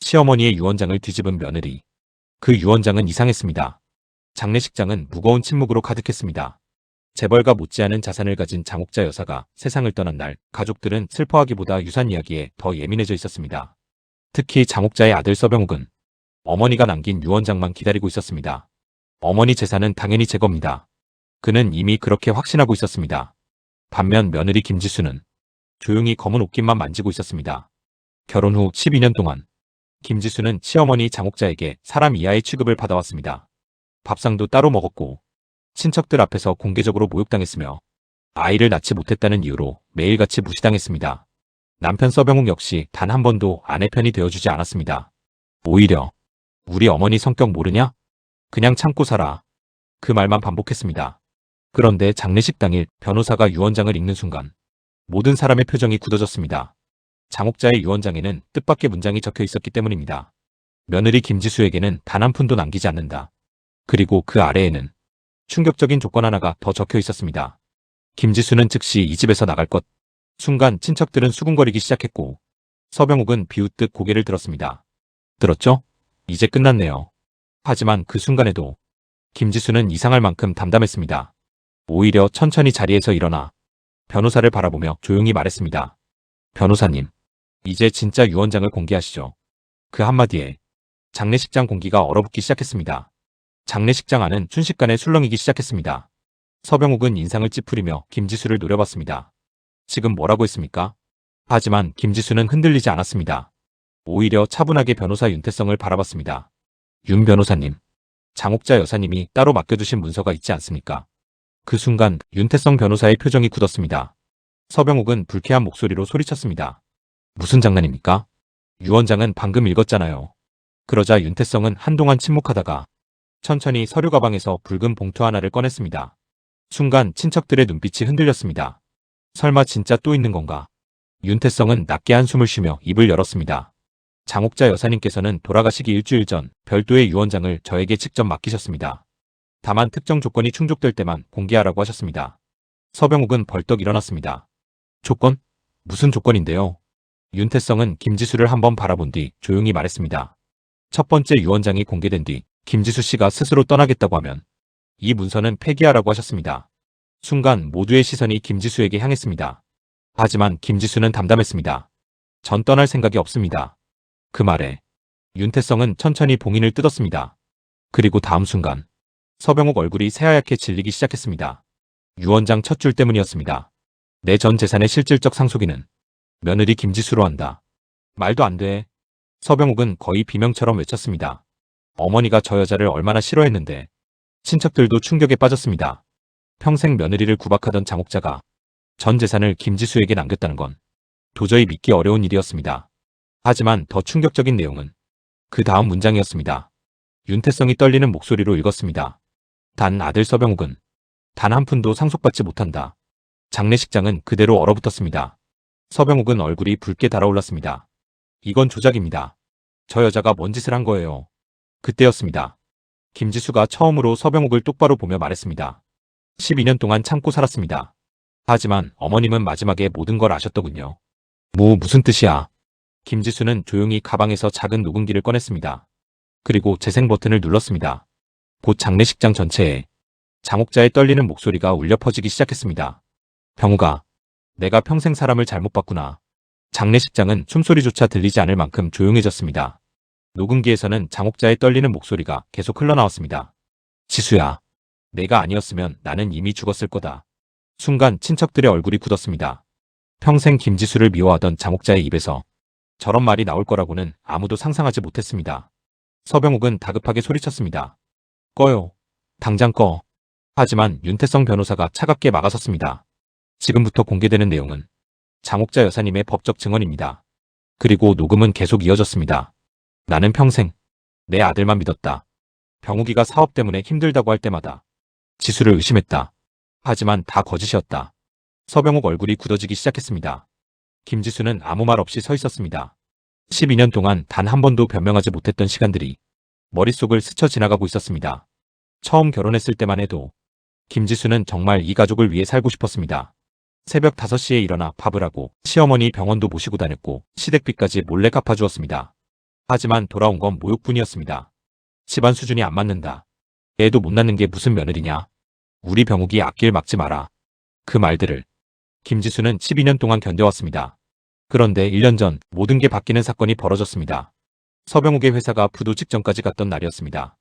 시어머니의 유언장을 뒤집은 며느리. 그 유언장은 이상했습니다. 장례식장은 무거운 침묵으로 가득했습니다. 재벌가 못지않은 자산을 가진 장옥자 여사가 세상을 떠난 날, 가족들은 슬퍼하기보다 유산 이야기에 더 예민해져 있었습니다. 특히 장옥자의 아들 서병욱은 어머니가 남긴 유언장만 기다리고 있었습니다. 어머니 재산은 당연히 제 겁니다. 그는 이미 그렇게 확신하고 있었습니다. 반면 며느리 김지수는 조용히 검은 옷깃만 만지고 있었습니다. 결혼 후 12년 동안 김지수는 시어머니 장옥자에게 사람 이하의 취급을 받아왔습니다. 밥상도 따로 먹었고 친척들 앞에서 공개적으로 모욕당했으며 아이를 낳지 못했다는 이유로 매일같이 무시당했습니다. 남편 서병욱 역시 단 한 번도 아내 편이 되어주지 않았습니다. 오히려 우리 어머니 성격 모르냐? 그냥 참고 살아. 그 말만 반복했습니다. 그런데 장례식 당일 변호사가 유언장을 읽는 순간 모든 사람의 표정이 굳어졌습니다. 장옥자의 유언장에는 뜻밖의 문장이 적혀 있었기 때문입니다. 며느리 김지수에게는 단 한 푼도 남기지 않는다. 그리고 그 아래에는 충격적인 조건 하나가 더 적혀 있었습니다. 김지수는 즉시 이 집에서 나갈 것. 순간 친척들은 수군거리기 시작했고 서병욱은 비웃듯 고개를 들었습니다. 들었죠? 이제 끝났네요. 하지만 그 순간에도 김지수는 이상할 만큼 담담했습니다. 오히려 천천히 자리에서 일어나 변호사를 바라보며 조용히 말했습니다. 변호사님, 이제 진짜 유언장을 공개하시죠. 그 한마디에 장례식장 공기가 얼어붙기 시작했습니다. 장례식장 안은 순식간에 술렁이기 시작했습니다. 서병욱은 인상을 찌푸리며 김지수를 노려봤습니다. 지금 뭐라고 했습니까? 하지만 김지수는 흔들리지 않았습니다. 오히려 차분하게 변호사 윤태성을 바라봤습니다. 윤 변호사님, 장옥자 여사님이 따로 맡겨두신 문서가 있지 않습니까? 그 순간 윤태성 변호사의 표정이 굳었습니다. 서병욱은 불쾌한 목소리로 소리쳤습니다. 무슨 장난입니까? 유언장은 방금 읽었잖아요. 그러자 윤태성은 한동안 침묵하다가 천천히 서류 가방에서 붉은 봉투 하나를 꺼냈습니다. 순간 친척들의 눈빛이 흔들렸습니다. 설마 진짜 또 있는 건가? 윤태성은 낮게 한숨을 쉬며 입을 열었습니다. 장옥자 여사님께서는 돌아가시기 일주일 전 별도의 유언장을 저에게 직접 맡기셨습니다. 다만 특정 조건이 충족될 때만 공개하라고 하셨습니다. 서병욱은 벌떡 일어났습니다. 조건? 무슨 조건인데요? 윤태성은 김지수를 한번 바라본 뒤 조용히 말했습니다. 첫 번째 유언장이 공개된 뒤 김지수 씨가 스스로 떠나겠다고 하면 이 문서는 폐기하라고 하셨습니다. 순간 모두의 시선이 김지수에게 향했습니다. 하지만 김지수는 담담했습니다. 전 떠날 생각이 없습니다. 그 말에 윤태성은 천천히 봉인을 뜯었습니다. 그리고 다음 순간 서병욱 얼굴이 새하얗게 질리기 시작했습니다. 유언장 첫 줄 때문이었습니다. 내 전 재산의 실질적 상속인은 며느리 김지수로 한다. 말도 안 돼. 서병욱은 거의 비명처럼 외쳤습니다. 어머니가 저 여자를 얼마나 싫어했는데. 친척들도 충격에 빠졌습니다. 평생 며느리를 구박하던 장옥자가 전 재산을 김지수에게 남겼다는 건 도저히 믿기 어려운 일이었습니다. 하지만 더 충격적인 내용은 그 다음 문장이었습니다. 윤태성이 떨리는 목소리로 읽었습니다. 단 아들 서병욱은 단 한 푼도 상속받지 못한다. 장례식장은 그대로 얼어붙었습니다. 서병욱은 얼굴이 붉게 달아올랐습니다. 이건 조작입니다. 저 여자가 뭔 짓을 한 거예요. 그때였습니다. 김지수가 처음으로 서병욱을 똑바로 보며 말했습니다. 12년 동안 참고 살았습니다. 하지만 어머님은 마지막에 모든 걸 아셨더군요. 무슨 뜻이야? 김지수는 조용히 가방에서 작은 녹음기를 꺼냈습니다. 그리고 재생 버튼을 눌렀습니다. 곧 장례식장 전체에 장옥자의 떨리는 목소리가 울려 퍼지기 시작했습니다. 병우가, 내가 평생 사람을 잘못 봤구나. 장례식장은 숨소리조차 들리지 않을 만큼 조용해졌습니다. 녹음기에서는 장옥자의 떨리는 목소리가 계속 흘러나왔습니다. 지수야, 내가 아니었으면 나는 이미 죽었을 거다. 순간 친척들의 얼굴이 굳었습니다. 평생 김지수를 미워하던 장옥자의 입에서 저런 말이 나올 거라고는 아무도 상상하지 못했습니다. 서병욱은 다급하게 소리쳤습니다. 꺼요. 당장 꺼. 하지만 윤태성 변호사가 차갑게 막아섰습니다. 지금부터 공개되는 내용은 장옥자 여사님의 법적 증언입니다. 그리고 녹음은 계속 이어졌습니다. 나는 평생 내 아들만 믿었다. 병욱이가 사업 때문에 힘들다고 할 때마다 지수를 의심했다. 하지만 다 거짓이었다. 서병욱 얼굴이 굳어지기 시작했습니다. 김지수는 아무 말 없이 서 있었습니다. 12년 동안 단 한 번도 변명하지 못했던 시간들이 머릿속을 스쳐 지나가고 있었습니다. 처음 결혼했을 때만 해도 김지수는 정말 이 가족을 위해 살고 싶었습니다. 새벽 5시에 일어나 밥을 하고 시어머니 병원도 모시고 다녔고 시댁비까지 몰래 갚아주었습니다. 하지만 돌아온 건 모욕뿐이었습니다. 집안 수준이 안 맞는다. 애도 못 낳는 게 무슨 며느리냐. 우리 병욱이 앞길 막지 마라. 그 말들을 김지수는 12년 동안 견뎌왔습니다. 그런데 1년 전 모든 게 바뀌는 사건이 벌어졌습니다. 서병욱의 회사가 부도 직전까지 갔던 날이었습니다.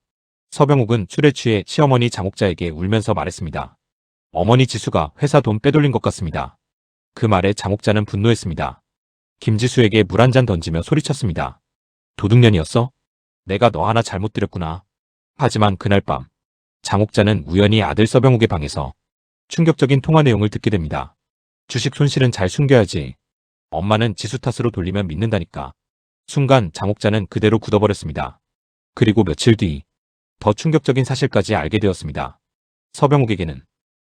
서병욱은 술에 취해 시어머니 장옥자에게 울면서 말했습니다. 어머니 지수가 회사 돈 빼돌린 것 같습니다. 그 말에 장옥자는 분노했습니다. 김지수에게 물 한 잔 던지며 소리쳤습니다. 도둑년이었어? 내가 너 하나 잘못 들였구나. 하지만 그날 밤 장옥자는 우연히 아들 서병욱의 방에서 충격적인 통화 내용을 듣게 됩니다. 주식 손실은 잘 숨겨야지. 엄마는 지수 탓으로 돌리면 믿는다니까. 순간 장옥자는 그대로 굳어버렸습니다. 그리고 며칠 뒤 더 충격적인 사실까지 알게 되었습니다. 서병욱에게는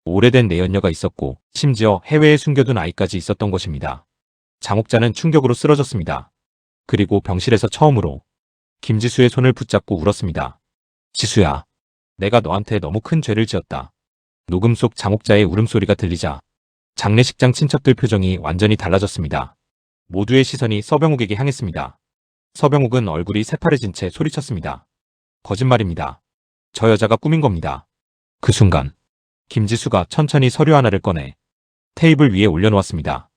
오래된 내연녀가 있었고 심지어 해외에 숨겨둔 아이까지 있었던 것입니다. 장옥자는 충격으로 쓰러졌습니다. 그리고 병실에서 처음으로 김지수의 손을 붙잡고 울었습니다. 지수야, 내가 너한테 너무 큰 죄를 지었다. 녹음 속 장옥자의 울음소리가 들리자 장례식장 친척들 표정이 완전히 달라졌습니다. 모두의 시선이 서병욱에게 향했습니다. 서병욱은 얼굴이 새파래진 채 소리쳤습니다. 거짓말입니다. 저 여자가 꾸민 겁니다. 그 순간 김지수가 천천히 서류 하나를 꺼내 테이블 위에 올려놓았습니다.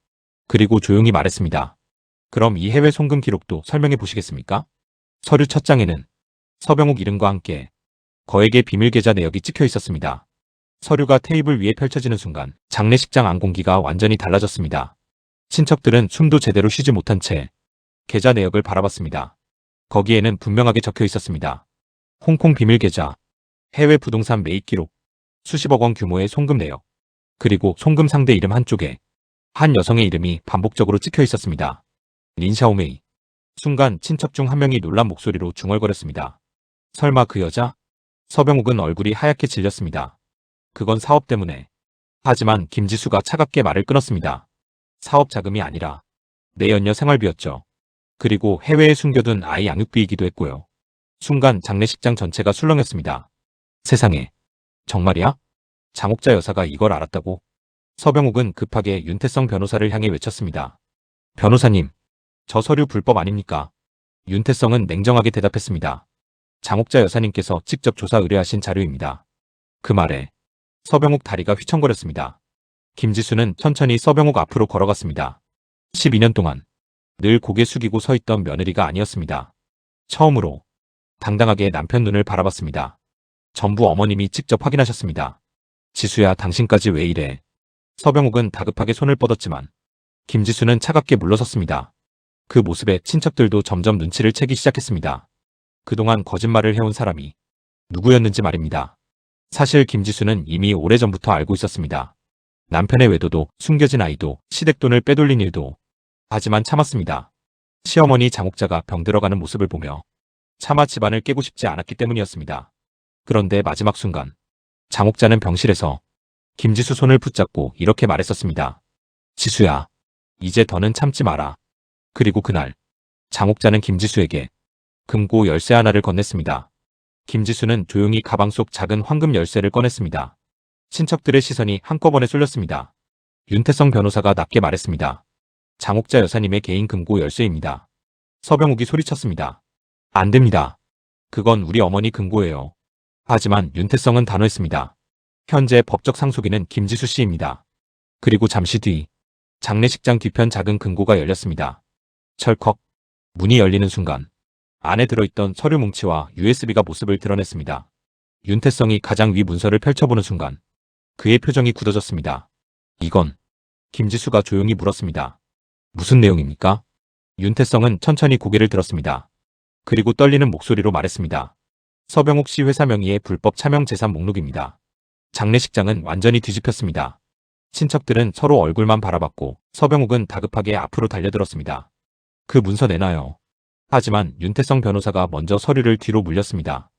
그리고 조용히 말했습니다. 그럼 이 해외 송금 기록도 설명해 보시겠습니까? 서류 첫 장에는 서병욱 이름과 함께 거액의 비밀 계좌 내역이 찍혀 있었습니다. 서류가 테이블 위에 펼쳐지는 순간 장례식장 안 공기가 완전히 달라졌습니다. 친척들은 숨도 제대로 쉬지 못한 채 계좌 내역을 바라봤습니다. 거기에는 분명하게 적혀 있었습니다. 홍콩 비밀 계좌, 해외 부동산 매입 기록, 수십억 원 규모의 송금 내역, 그리고 송금 상대 이름 한쪽에 한 여성의 이름이 반복적으로 찍혀 있었습니다. 린샤오메이. 순간 친척 중 한 명이 놀란 목소리로 중얼거렸습니다. 설마 그 여자? 서병욱은 얼굴이 하얗게 질렸습니다. 그건 사업 때문에. 하지만 김지수가 차갑게 말을 끊었습니다. 사업 자금이 아니라 내 연녀 생활비였죠. 그리고 해외에 숨겨둔 아이 양육비이기도 했고요. 순간 장례식장 전체가 술렁였습니다. 세상에. 정말이야? 장옥자 여사가 이걸 알았다고? 서병욱은 급하게 윤태성 변호사를 향해 외쳤습니다. 변호사님, 저 서류 불법 아닙니까? 윤태성은 냉정하게 대답했습니다. 장옥자 여사님께서 직접 조사 의뢰하신 자료입니다. 그 말에 서병욱 다리가 휘청거렸습니다. 김지수는 천천히 서병욱 앞으로 걸어갔습니다. 12년 동안 늘 고개 숙이고 서 있던 며느리가 아니었습니다. 처음으로 당당하게 남편 눈을 바라봤습니다. 전부 어머님이 직접 확인하셨습니다. 지수야, 당신까지 왜 이래? 서병욱은 다급하게 손을 뻗었지만 김지수는 차갑게 물러섰습니다. 그 모습에 친척들도 점점 눈치를 채기 시작했습니다. 그동안 거짓말을 해온 사람이 누구였는지 말입니다. 사실 김지수는 이미 오래전부터 알고 있었습니다. 남편의 외도도 숨겨진 아이도 시댁돈을 빼돌린 일도. 하지만 참았습니다. 시어머니 장옥자가 병들어가는 모습을 보며 차마 집안을 깨고 싶지 않았기 때문이었습니다. 그런데 마지막 순간 장옥자는 병실에서 김지수 손을 붙잡고 이렇게 말했었습니다. 지수야, 이제 더는 참지 마라. 그리고 그날 장옥자는 김지수에게 금고 열쇠 하나를 건넸습니다. 김지수는 조용히 가방 속 작은 황금 열쇠를 꺼냈습니다. 친척들의 시선이 한꺼번에 쏠렸습니다. 윤태성 변호사가 낮게 말했습니다. 장옥자 여사님의 개인 금고 열쇠입니다. 서병욱이 소리쳤습니다. 안 됩니다. 그건 우리 어머니 금고예요. 하지만 윤태성은 단호했습니다. 현재 법적 상속인은 김지수 씨입니다. 그리고 잠시 뒤 장례식장 뒤편 작은 금고가 열렸습니다. 철컥. 문이 열리는 순간 안에 들어있던 서류 뭉치와 USB가 모습을 드러냈습니다. 윤태성이 가장 위 문서를 펼쳐보는 순간 그의 표정이 굳어졌습니다. 이건? 김지수가 조용히 물었습니다. 무슨 내용입니까? 윤태성은 천천히 고개를 들었습니다. 그리고 떨리는 목소리로 말했습니다. 서병욱 씨 회사 명의의 불법 차명 재산 목록입니다. 장례식장은 완전히 뒤집혔습니다. 친척들은 서로 얼굴만 바라봤고 서병욱은 다급하게 앞으로 달려들었습니다. 그 문서 내놔요. 하지만 윤태성 변호사가 먼저 서류를 뒤로 물렸습니다.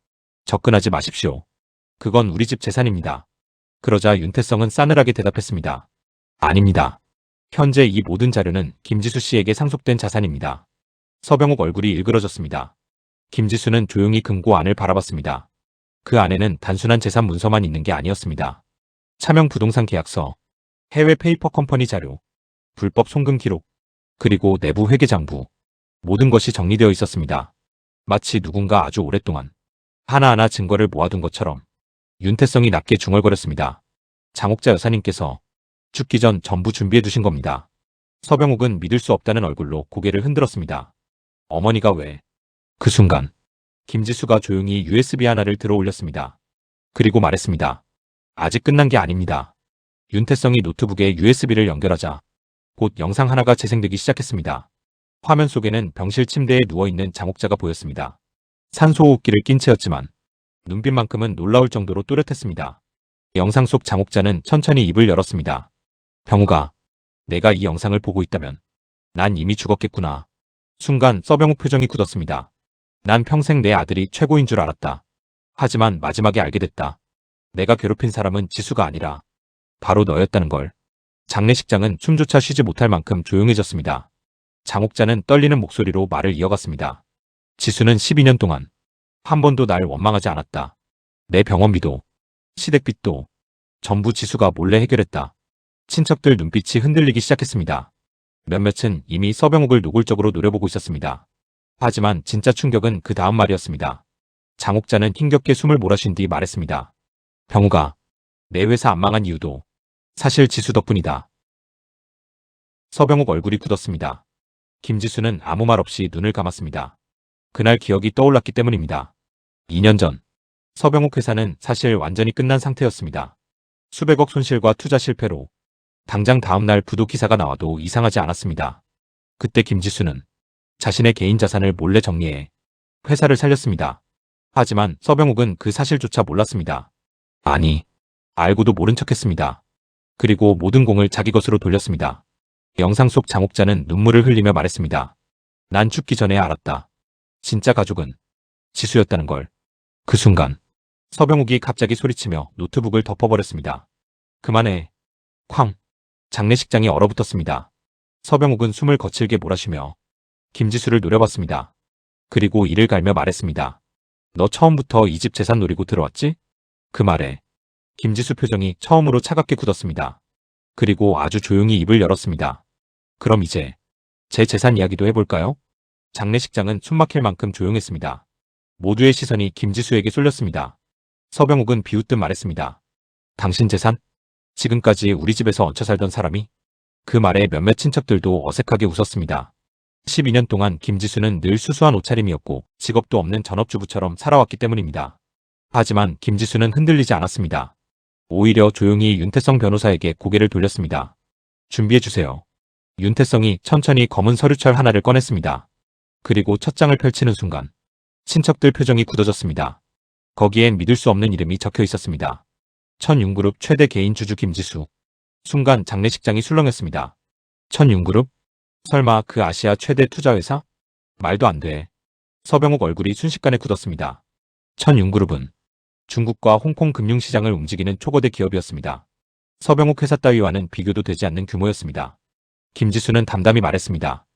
접근하지 마십시오. 그건 우리 집 재산입니다. 그러자 윤태성은 싸늘하게 대답했습니다. 아닙니다. 현재 이 모든 자료는 김지수 씨에게 상속된 자산입니다. 서병욱 얼굴이 일그러졌습니다. 김지수는 조용히 금고 안을 바라봤습니다. 그 안에는 단순한 재산 문서만 있는 게 아니었습니다. 차명 부동산 계약서, 해외 페이퍼 컴퍼니 자료, 불법 송금 기록, 그리고 내부 회계장부. 모든 것이 정리되어 있었습니다. 마치 누군가 아주 오랫동안 하나하나 증거를 모아둔 것처럼 윤태성이 낮게 중얼거렸습니다. 장옥자 여사님께서 죽기 전 전부 준비해 두신 겁니다. 서병욱은 믿을 수 없다는 얼굴로 고개를 흔들었습니다. 어머니가 왜? 그 순간 김지수가 조용히 USB 하나를 들어 올렸습니다. 그리고 말했습니다. 아직 끝난 게 아닙니다. 윤태성이 노트북에 USB를 연결하자 곧 영상 하나가 재생되기 시작했습니다. 화면 속에는 병실 침대에 누워있는 장옥자가 보였습니다. 산소호흡기를 낀 채였지만 눈빛만큼은 놀라울 정도로 또렷했습니다. 영상 속 장옥자는 천천히 입을 열었습니다. 병우가, 내가 이 영상을 보고 있다면 난 이미 죽었겠구나. 순간 서병욱 표정이 굳었습니다. 난 평생 내 아들이 최고인 줄 알았다. 하지만 마지막에 알게 됐다. 내가 괴롭힌 사람은 지수가 아니라 바로 너였다는 걸. 장례식장은 숨조차 쉬지 못할 만큼 조용해졌습니다. 장옥자는 떨리는 목소리로 말을 이어갔습니다. 지수는 12년 동안 한 번도 날 원망하지 않았다. 내 병원비도, 시댁빚도 전부 지수가 몰래 해결했다. 친척들 눈빛이 흔들리기 시작했습니다. 몇몇은 이미 서병욱을 노골적으로 노려보고 있었습니다. 하지만 진짜 충격은 그 다음 말이었습니다. 장옥자는 힘겹게 숨을 몰아쉰 뒤 말했습니다. 병우가, 내 회사 안 망한 이유도 사실 지수 덕분이다. 서병욱 얼굴이 굳었습니다. 김지수는 아무 말 없이 눈을 감았습니다. 그날 기억이 떠올랐기 때문입니다. 2년 전 서병욱 회사는 사실 완전히 끝난 상태였습니다. 수백억 손실과 투자 실패로 당장 다음날 부도 기사가 나와도 이상하지 않았습니다. 그때 김지수는 자신의 개인 자산을 몰래 정리해 회사를 살렸습니다. 하지만 서병욱은 그 사실조차 몰랐습니다. 아니, 알고도 모른 척했습니다. 그리고 모든 공을 자기 것으로 돌렸습니다. 영상 속 장옥자는 눈물을 흘리며 말했습니다. 난 죽기 전에 알았다. 진짜 가족은 지수였다는 걸. 그 순간 서병욱이 갑자기 소리치며 노트북을 덮어버렸습니다. 그만해. 쾅. 장례식장이 얼어붙었습니다. 서병욱은 숨을 거칠게 몰아쉬며 김지수를 노려봤습니다. 그리고 이를 갈며 말했습니다. 너 처음부터 이 집 재산 노리고 들어왔지? 그 말에 김지수 표정이 처음으로 차갑게 굳었습니다. 그리고 아주 조용히 입을 열었습니다. 그럼 이제 제 재산 이야기도 해볼까요? 장례식장은 숨막힐 만큼 조용했습니다. 모두의 시선이 김지수에게 쏠렸습니다. 서병욱은 비웃듯 말했습니다. 당신 재산? 지금까지 우리 집에서 얹혀 살던 사람이? 그 말에 몇몇 친척들도 어색하게 웃었습니다. 12년 동안 김지수는 늘 수수한 옷차림이었고 직업도 없는 전업주부처럼 살아왔기 때문입니다. 하지만 김지수는 흔들리지 않았습니다. 오히려 조용히 윤태성 변호사에게 고개를 돌렸습니다. 준비해주세요. 윤태성이 천천히 검은 서류철 하나를 꺼냈습니다. 그리고 첫 장을 펼치는 순간 친척들 표정이 굳어졌습니다. 거기엔 믿을 수 없는 이름이 적혀 있었습니다. 천윤그룹 최대 개인 주주 김지수. 순간 장례식장이 술렁였습니다. 천윤그룹? 설마 그 아시아 최대 투자회사? 말도 안 돼. 서병욱 얼굴이 순식간에 굳었습니다. 천윤그룹은 중국과 홍콩 금융시장을 움직이는 초거대 기업이었습니다. 서병욱 회사 따위와는 비교도 되지 않는 규모였습니다. 김지수는 담담히 말했습니다.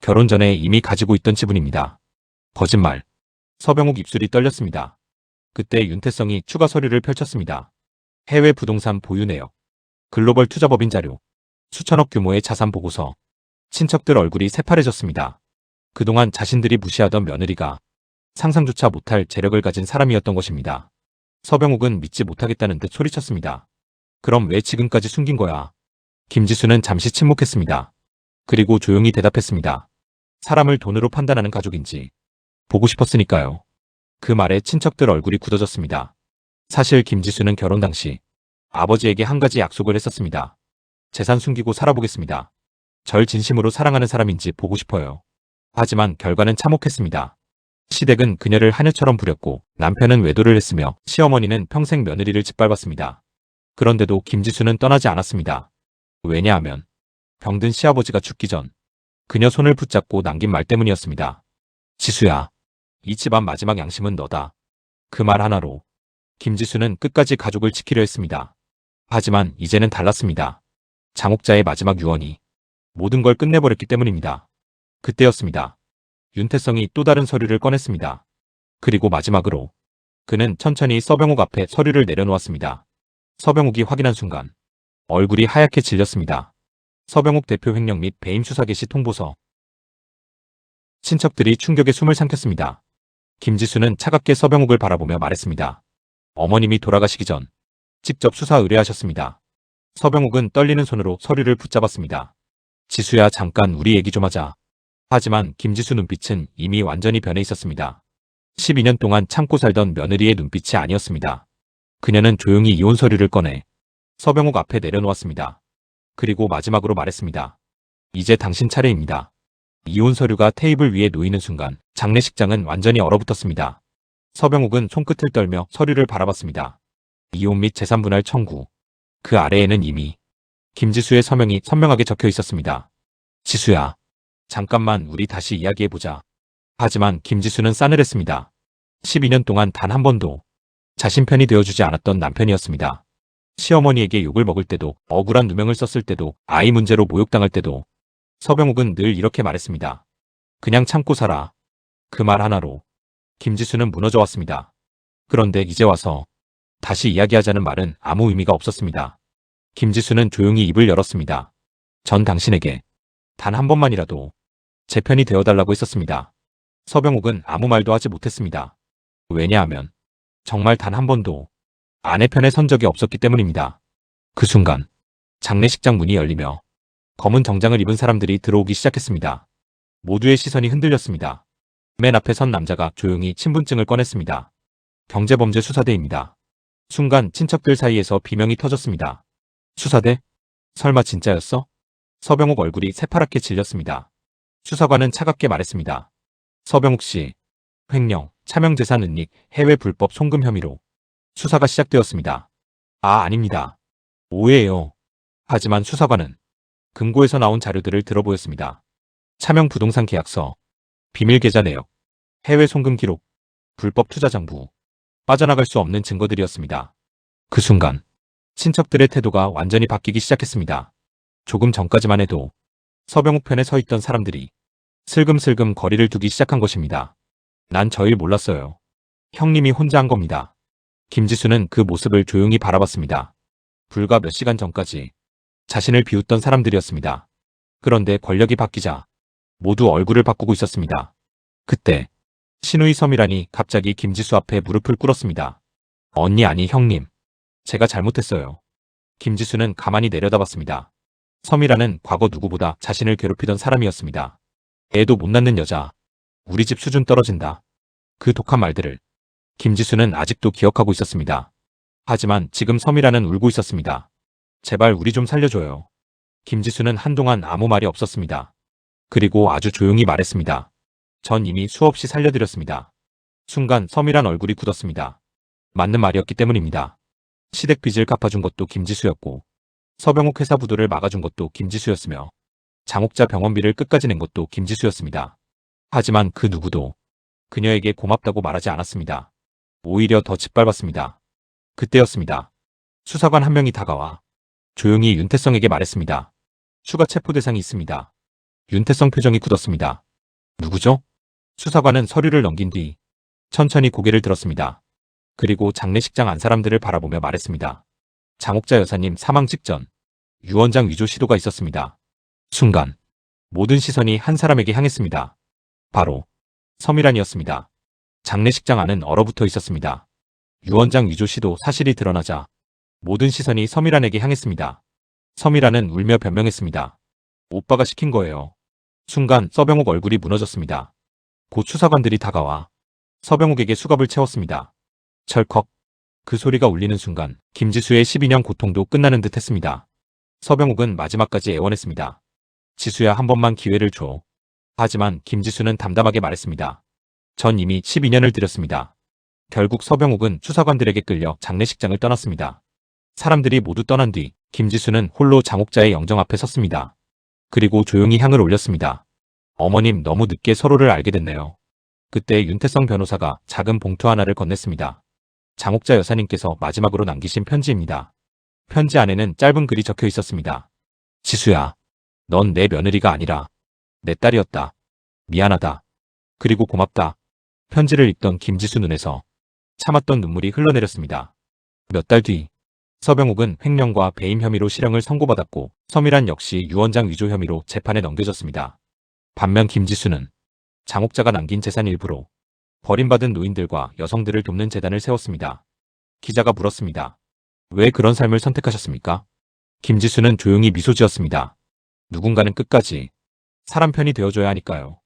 결혼 전에 이미 가지고 있던 지분입니다. 거짓말. 서병욱 입술이 떨렸습니다. 그때 윤태성이 추가 서류를 펼쳤습니다. 해외 부동산 보유 내역, 글로벌 투자법인 자료, 수천억 규모의 자산 보고서. 친척들 얼굴이 새파래졌습니다. 그동안 자신들이 무시하던 며느리가 상상조차 못할 재력을 가진 사람이었던 것입니다. 서병욱은 믿지 못하겠다는 듯 소리쳤습니다. 그럼 왜 지금까지 숨긴 거야? 김지수는 잠시 침묵했습니다. 그리고 조용히 대답했습니다. 사람을 돈으로 판단하는 가족인지 보고 싶었으니까요. 그 말에 친척들 얼굴이 굳어졌습니다. 사실 김지수는 결혼 당시 아버지에게 한 가지 약속을 했었습니다. 재산 숨기고 살아보겠습니다. 절 진심으로 사랑하는 사람인지 보고 싶어요. 하지만 결과는 참혹했습니다. 시댁은 그녀를 하녀처럼 부렸고 남편은 외도를 했으며 시어머니는 평생 며느리를 짓밟았습니다. 그런데도 김지수는 떠나지 않았습니다. 왜냐하면 병든 시아버지가 죽기 전 그녀 손을 붙잡고 남긴 말 때문이었습니다. 지수야, 이 집안 마지막 양심은 너다. 그 말 하나로 김지수는 끝까지 가족을 지키려 했습니다. 하지만 이제는 달랐습니다. 장옥자의 마지막 유언이 모든 걸 끝내버렸기 때문입니다. 그때였습니다. 윤태성이 또 다른 서류를 꺼냈습니다. 그리고 마지막으로 그는 천천히 서병욱 앞에 서류를 내려놓았습니다. 서병욱이 확인한 순간 얼굴이 하얗게 질렸습니다. 서병욱 대표 횡령 및 배임 수사 개시 통보서. 친척들이 충격에 숨을 삼켰습니다. 김지수는 차갑게 서병욱을 바라보며 말했습니다. 어머님이 돌아가시기 전 직접 수사 의뢰하셨습니다. 서병욱은 떨리는 손으로 서류를 붙잡았습니다. 지수야, 잠깐 우리 얘기 좀 하자. 하지만 김지수 눈빛은 이미 완전히 변해 있었습니다. 12년 동안 참고 살던 며느리의 눈빛이 아니었습니다. 그녀는 조용히 이혼 서류를 꺼내 서병욱 앞에 내려놓았습니다. 그리고 마지막으로 말했습니다. 이제 당신 차례입니다. 이혼 서류가 테이블 위에 놓이는 순간 장례식장은 완전히 얼어붙었습니다. 서병욱은 손끝을 떨며 서류를 바라봤습니다. 이혼 및 재산분할 청구. 그 아래에는 이미 김지수의 서명이 선명하게 적혀 있었습니다. 지수야, 잠깐만 우리 다시 이야기해보자. 하지만 김지수는 싸늘했습니다. 12년 동안 단 한 번도 자신 편이 되어주지 않았던 남편이었습니다. 시어머니에게 욕을 먹을 때도, 억울한 누명을 썼을 때도, 아이 문제로 모욕당할 때도 서병욱은 늘 이렇게 말했습니다. 그냥 참고 살아. 그 말 하나로 김지수는 무너져 왔습니다. 그런데 이제 와서 다시 이야기하자는 말은 아무 의미가 없었습니다. 김지수는 조용히 입을 열었습니다. 전 당신에게 단 한 번만이라도 제 편이 되어달라고 했었습니다. 서병욱은 아무 말도 하지 못했습니다. 왜냐하면 정말 단 한 번도 아내 편에 선 적이 없었기 때문입니다. 그 순간 장례식장 문이 열리며 검은 정장을 입은 사람들이 들어오기 시작했습니다. 모두의 시선이 흔들렸습니다. 맨 앞에 선 남자가 조용히 친분증을 꺼냈습니다. 경제범죄 수사대입니다. 순간 친척들 사이에서 비명이 터졌습니다. 수사대? 설마 진짜였어? 서병욱 얼굴이 새파랗게 질렸습니다. 수사관은 차갑게 말했습니다. 서병욱 씨, 횡령, 차명재산 은닉, 해외 불법 송금 혐의로 수사가 시작되었습니다. 아, 아닙니다. 오해예요. 하지만 수사관은 금고에서 나온 자료들을 들어보였습니다. 차명 부동산 계약서, 비밀 계좌 내역, 해외 송금 기록, 불법 투자 장부, 빠져나갈 수 없는 증거들이었습니다. 그 순간 친척들의 태도가 완전히 바뀌기 시작했습니다. 조금 전까지만 해도 서병욱 편에 서 있던 사람들이 슬금슬금 거리를 두기 시작한 것입니다. 난 저 일 몰랐어요. 형님이 혼자 한 겁니다. 김지수는 그 모습을 조용히 바라봤습니다. 불과 몇 시간 전까지 자신을 비웃던 사람들이었습니다. 그런데 권력이 바뀌자 모두 얼굴을 바꾸고 있었습니다. 그때 신우이 서미란이 갑자기 김지수 앞에 무릎을 꿇었습니다. 언니, 아니 형님. 제가 잘못했어요. 김지수는 가만히 내려다봤습니다. 서미란은 과거 누구보다 자신을 괴롭히던 사람이었습니다. 애도 못 낳는 여자. 우리 집 수준 떨어진다. 그 독한 말들을 김지수는 아직도 기억하고 있었습니다. 하지만 지금 서미란은 울고 있었습니다. 제발 우리 좀 살려줘요. 김지수는 한동안 아무 말이 없었습니다. 그리고 아주 조용히 말했습니다. 전 이미 수없이 살려드렸습니다. 순간 서미란 얼굴이 굳었습니다. 맞는 말이었기 때문입니다. 시댁 빚을 갚아준 것도 김지수였고, 서병욱 회사 부도를 막아준 것도 김지수였으며, 장옥자 병원비를 끝까지 낸 것도 김지수였습니다. 하지만 그 누구도 그녀에게 고맙다고 말하지 않았습니다. 오히려 더 짓밟았습니다. 그때였습니다. 수사관 한 명이 다가와 조용히 윤태성에게 말했습니다. 추가 체포 대상이 있습니다. 윤태성 표정이 굳었습니다. 누구죠? 수사관은 서류를 넘긴 뒤 천천히 고개를 들었습니다. 그리고 장례식장 안 사람들을 바라보며 말했습니다. 장옥자 여사님 사망 직전 유언장 위조 시도가 있었습니다. 순간 모든 시선이 한 사람에게 향했습니다. 바로 서미란이었습니다. 장례식장 안은 얼어붙어 있었습니다. 유언장 위조 시도 사실이 드러나자 모든 시선이 서미란에게 향했습니다. 서미란은 울며 변명했습니다. 오빠가 시킨 거예요. 순간 서병욱 얼굴이 무너졌습니다. 곧 수사관들이 다가와 서병욱에게 수갑을 채웠습니다. 철컥. 그 소리가 울리는 순간 김지수의 12년 고통도 끝나는 듯 했습니다. 서병욱은 마지막까지 애원했습니다. 지수야, 한 번만 기회를 줘. 하지만 김지수는 담담하게 말했습니다. 전 이미 12년을 들였습니다. 결국 서병욱은 수사관들에게 끌려 장례식장을 떠났습니다. 사람들이 모두 떠난 뒤 김지수는 홀로 장옥자의 영정 앞에 섰습니다. 그리고 조용히 향을 올렸습니다. 어머님, 너무 늦게 서로를 알게 됐네요. 그때 윤태성 변호사가 작은 봉투 하나를 건넸습니다. 장옥자 여사님께서 마지막으로 남기신 편지입니다. 편지 안에는 짧은 글이 적혀 있었습니다. 지수야, 넌 내 며느리가 아니라 내 딸이었다. 미안하다. 그리고 고맙다. 편지를 읽던 김지수 눈에서 참았던 눈물이 흘러내렸습니다. 몇 달 뒤 서병욱은 횡령과 배임 혐의로 실형을 선고받았고, 서미란 역시 유언장 위조 혐의로 재판에 넘겨졌습니다. 반면 김지수는 장옥자가 남긴 재산 일부로 버림받은 노인들과 여성들을 돕는 재단을 세웠습니다. 기자가 물었습니다. 왜 그런 삶을 선택하셨습니까? 김지수는 조용히 미소 지었습니다. 누군가는 끝까지 사람 편이 되어줘야 하니까요.